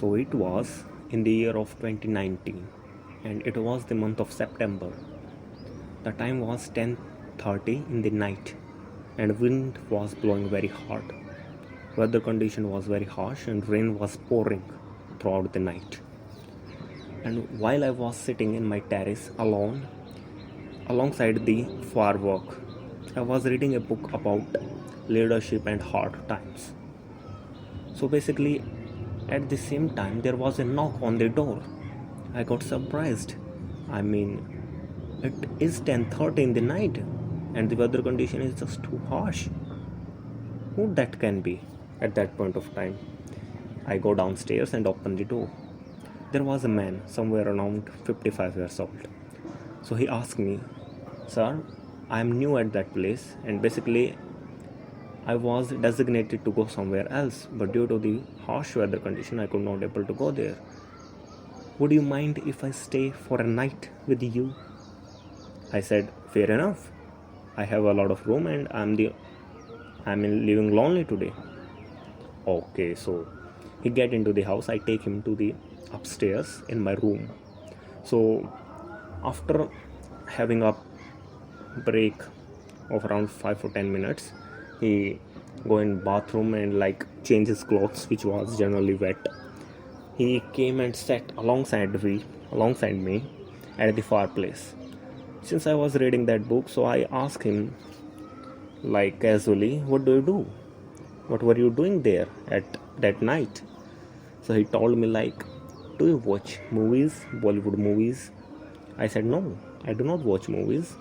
So it was in the year of 2019 and it was the month of September. The time was 10:30 in the night and wind was blowing very hard. Weather condition was very harsh and rain was pouring throughout the night. And while I was sitting in my terrace alone alongside the firework, I was reading a book about leadership and hard times. So basically, at the same time, there was a knock on the door. I got surprised. I mean, it is 10:30 in the night, and the weather condition is just too harsh. Who that can be? At that point of time, I go downstairs and open the door. There was a man, somewhere around 55 years old. So he asked me, "Sir, I am new at that place, and basically I was designated to go somewhere else, but due to the harsh weather condition, I could not able to go there. Would you mind if I stay for a night with you?" I said, "Fair enough. I have a lot of room and I'm living lonely today." Okay, so he get into the house. I take him to the upstairs in my room. So after having a break of around 5 or 10 minutes, he go in bathroom and like change his clothes, which was generally wet. He came and sat alongside me at the fireplace. Since I was reading that book, so I asked him like casually, "What do you do? What were you doing there at that night?" So he told me like, "Do you watch movies, Bollywood movies?" I said, "No, I do not watch movies.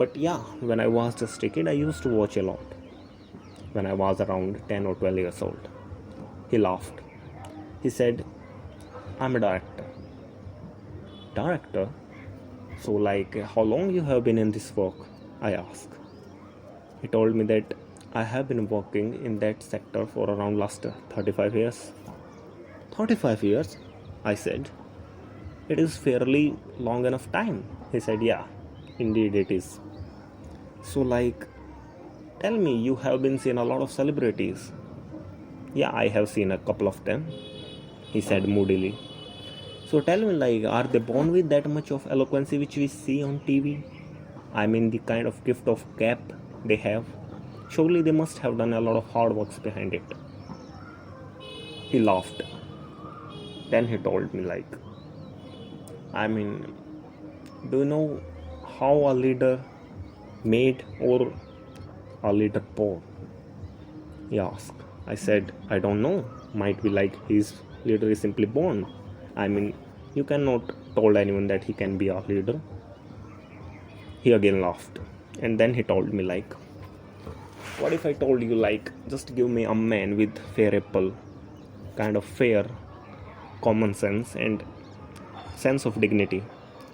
But yeah, when I was just a kid, I used to watch a lot. When I was around 10 or 12 years old." He laughed. He said, "I'm a director." Director? So like, how long you have been in this work? I asked. He told me that I have been working in that sector for around last 35 years. 35 years? I said. It is fairly long enough time. He said, "Yeah, indeed it is." So like, tell me, you have been seeing a lot of celebrities. Yeah, I have seen a couple of them, he said moodily. So tell me, like, are they born with that much of eloquence which we see on TV? I mean, the kind of gift of gab they have. Surely they must have done a lot of hard works behind it. He laughed. Then he told me like, I mean, do you know how a leader made or a leader born? He asked. I said, I don't know. Might be like his leader is simply born. I mean, you cannot told anyone that he can be a leader. He again laughed. And then he told me like, what if I told you like, just give me a man with fair apple, kind of fair, common sense and sense of dignity,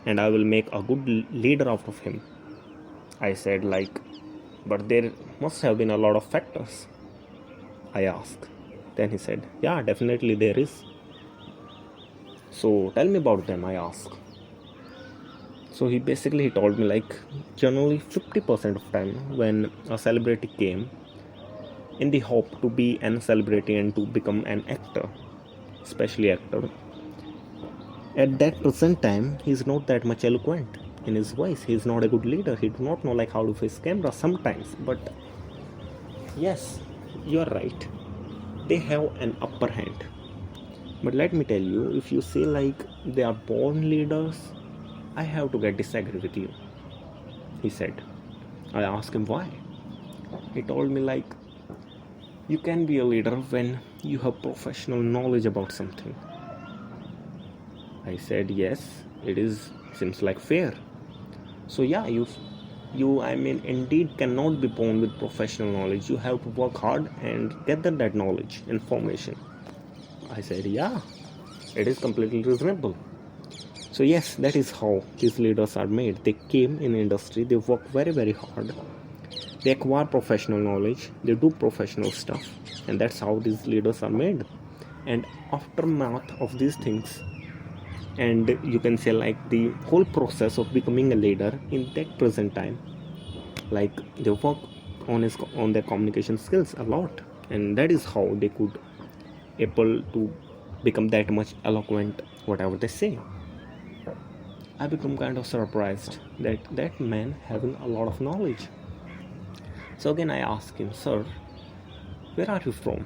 and I will make a good leader out of him. I said like, but there must have been a lot of factors. I asked. Then he said, yeah, definitely there is. So tell me about them, I asked. So he told me like, generally 50% of time when a celebrity came in the hope to be an celebrity and to become an actor, especially actor, at that present time he is not that much eloquent in his voice. He is not a good leader. He do not know like how to face camera sometimes. But yes, you are right, they have an upper hand. But let me tell you, if you say like they are born leaders, I have to disagree with you, he said. I asked him why. He told me like, you can be a leader when you have professional knowledge about something. I said, yes, it is seems like fair. So yeah, you I mean indeed cannot be born with professional knowledge. You have to work hard and gather that knowledge, information. I said, yeah, it is completely reasonable. So yes, that is how these leaders are made. They came in industry, they work very, very hard. They acquire professional knowledge, they do professional stuff, and that's how these leaders are made. And aftermath of these things, and you can say like the whole process of becoming a leader in that present time, like they work on their communication skills a lot, and that is how they could able to become that much eloquent whatever they say. I become kind of surprised that that man having a lot of knowledge. So again I asked him, sir, where are you from?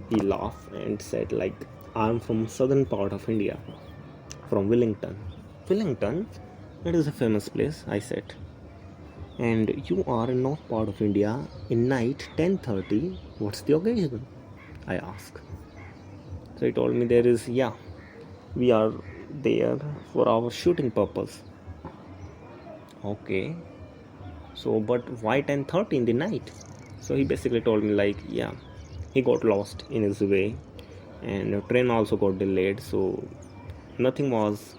He laughed and said, like, I'm from southern part of India, from Wellington. Wellington? That is a famous place, I said. And you are in north part of India in night 10:30. What's the occasion? I asked. So he told me there is, yeah, we are there for our shooting purpose. Okay. So but why 10:30 in the night? So he basically told me like, yeah, he got lost in his way and the train also got delayed, so nothing was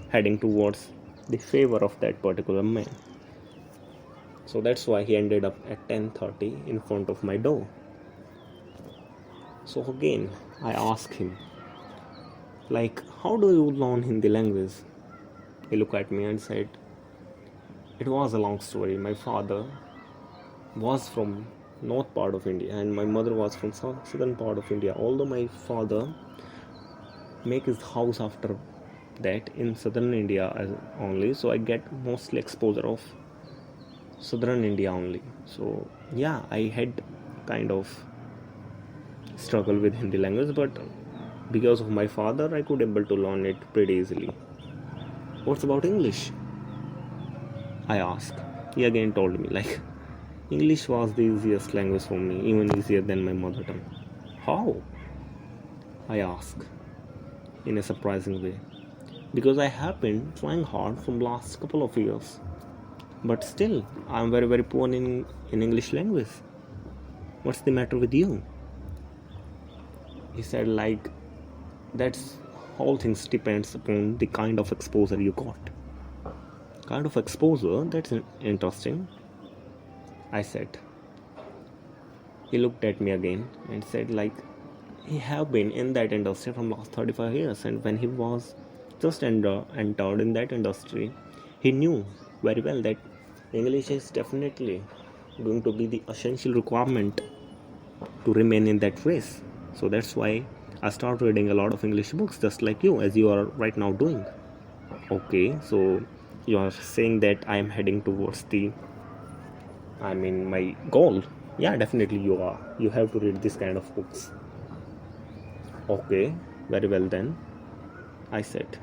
heading towards the favor of that particular man. So that's why he ended up at 10:30 in front of my door. So again I asked him, like, how do you learn Hindi language? He looked at me and said, it was a long story. My father was from north part of India and my mother was from southern part of India. Although my father make his house after that in southern India only, so I get mostly exposure of southern India only. So yeah, I had kind of struggle with Hindi language, but because of my father I could able to learn it pretty easily. What's about English? I asked. He again told me like, English was the easiest language for me, even easier than my mother tongue. How? I asked in a surprising way. Because I have been trying hard from last couple of years. But still, I am very poor in English language. What's the matter with you? He said like, that's all things depends upon the kind of exposure you got. Kind of exposure? That's interesting, I said. He looked at me again and said like, he have been in that industry from last 35 years, and when he was just entered in that industry, he knew very well that English is definitely going to be the essential requirement to remain in that race. So that's why I started reading a lot of English books, just like you, as you are right now doing. Okay, so you are saying that I am heading towards my goal. Yeah, definitely you are. You have to read this kind of books. Okay, very well then, I said.